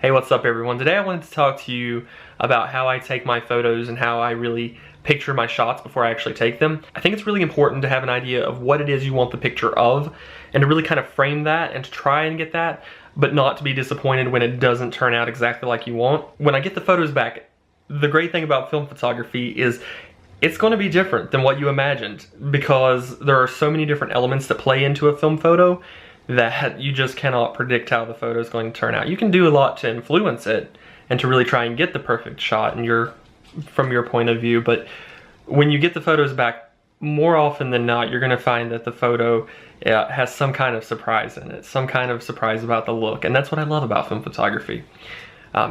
Hey, what's up everyone? Today I wanted to talk to you about how I take my photos and how I really picture my shots before I actually take them. I think it's really important to have an idea of what it is you want the picture of and to really kind of frame that and to try and get that, but not to be disappointed when it doesn't turn out exactly like you want. When I get the photos back, the great thing about film photography is it's going to be different than what you imagined because there are so many different elements that play into a film photo that you just cannot predict how the photo is going to turn out. You can do a lot to influence it and to really try and get the perfect shot from your point of view, but when you get the photos back, more often than not, you're going to find that the photo has some kind of surprise in it, some kind of surprise about the look, and that's what I love about film photography.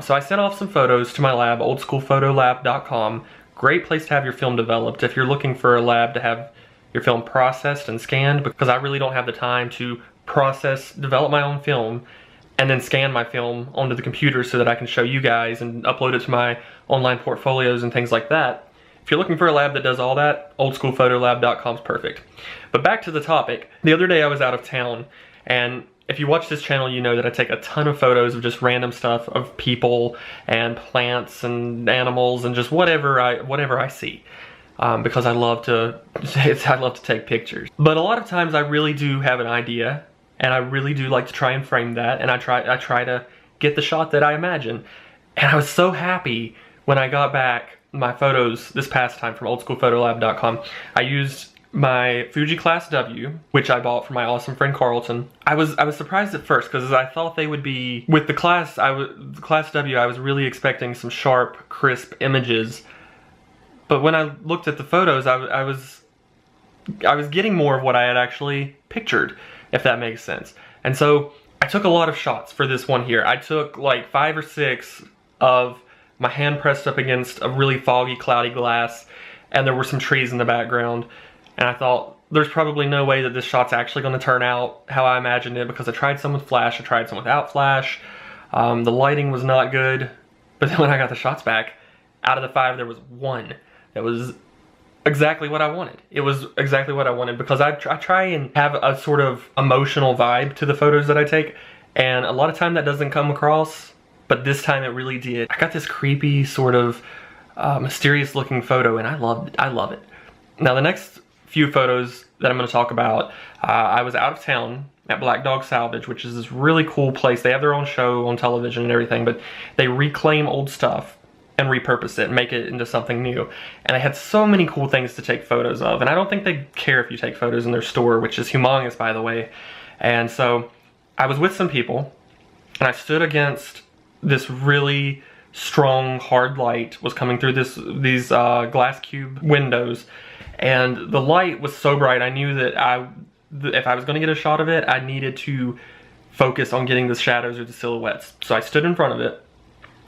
So I sent off some photos to my lab, oldschoolphotolab.com. Great place to have your film developed if you're looking for a lab to have your film processed and scanned, because I really don't have the time to develop my own film, and then scan my film onto the computer so that I can show you guys and upload it to my online portfolios and things like that. If you're looking for a lab that does all that, oldschoolphotolab.com is perfect. But back to the topic. The other day I was out of town, and if you watch this channel, you know that I take a ton of photos of just random stuff, of people and plants and animals and just whatever I see. Because I love to take pictures. But a lot of times I really do have an idea, and I really do like to try and frame that, and I try to get the shot that I imagine. And I was so happy when I got back my photos this past time from oldschoolphotolab.com. I used my Fuji Class W, which I bought from my awesome friend Carlton. I was surprised at first because I thought they would be, with the Class W, I was really expecting some sharp, crisp images. But when I looked at the photos, I was getting more of what I had actually pictured, if that makes sense. And so I took a lot of shots for this one here. I took like 5 or 6 of my hand pressed up against a really foggy, cloudy glass, and there were some trees in the background. And I thought, there's probably no way that this shot's actually going to turn out how I imagined it, because I tried some with flash, I tried some without flash. The lighting was not good. But then when I got the shots back, out of the 5, there was one that was exactly what I wanted. It was exactly what I wanted, because I try and have a sort of emotional vibe to the photos that I take, and a lot of time that doesn't come across, but this time it really did. I got this creepy sort of mysterious looking photo, and I love it. Now the next few photos that I'm going to talk about, I was out of town at Black Dog Salvage, which is this really cool place. They have their own show on television and everything, but they reclaim old stuff and repurpose it and make it into something new. And I had so many cool things to take photos of, and I don't think they care if you take photos in their store, which is humongous, by the way. And so I was with some people, and I stood against this really strong, hard light was coming through these glass cube windows, and the light was so bright I knew that if I was going to get a shot of it, I needed to focus on getting the shadows or the silhouettes. So I stood in front of it,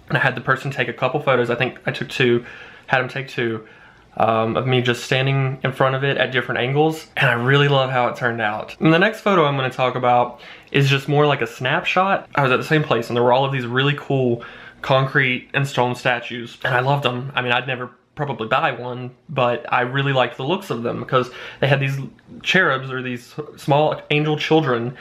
and I had the person take a couple photos. I think I took 2, had them take 2, of me just standing in front of it at different angles, and I really love how it turned out. And the next photo I'm going to talk about is just more like a snapshot. I was at the same place, and there were all of these really cool concrete and stone statues, and I loved them. I mean, I'd never probably buy one, but I really liked the looks of them because they had these cherubs, or these small angel children,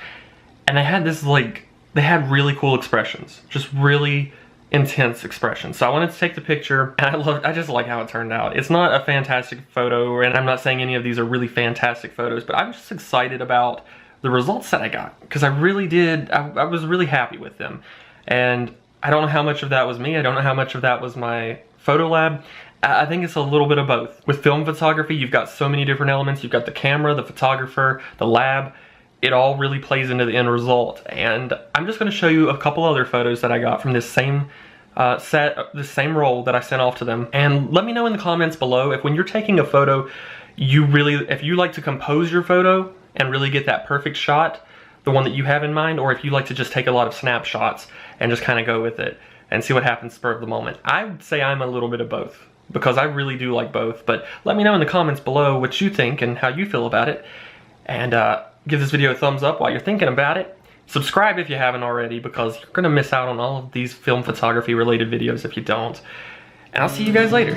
and they had this they had really cool expressions, just really intense expression. So I wanted to take the picture, and I just like how it turned out. It's not a fantastic photo, and I'm not saying any of these are really fantastic photos, but I'm just excited about the results that I got, because I really did, I was really happy with them. And I don't know how much of that was me, I don't know how much of that was my photo lab. I think it's a little bit of both. With film photography, you've got so many different elements. You've got the camera, the photographer, the lab. It all really plays into the end result. And I'm just going to show you a couple other photos that I got from this same this same roll that I sent off to them. And let me know in the comments below if when you're taking a photo, if you like to compose your photo and really get that perfect shot, the one that you have in mind, or if you like to just take a lot of snapshots and just kind of go with it and see what happens spur of the moment. I would say I'm a little bit of both, because I really do like both. But let me know in the comments below what you think and how you feel about it. And give this video a thumbs up while you're thinking about it. Subscribe if you haven't already, because you're going to miss out on all of these film photography related videos if you don't. And I'll see you guys later.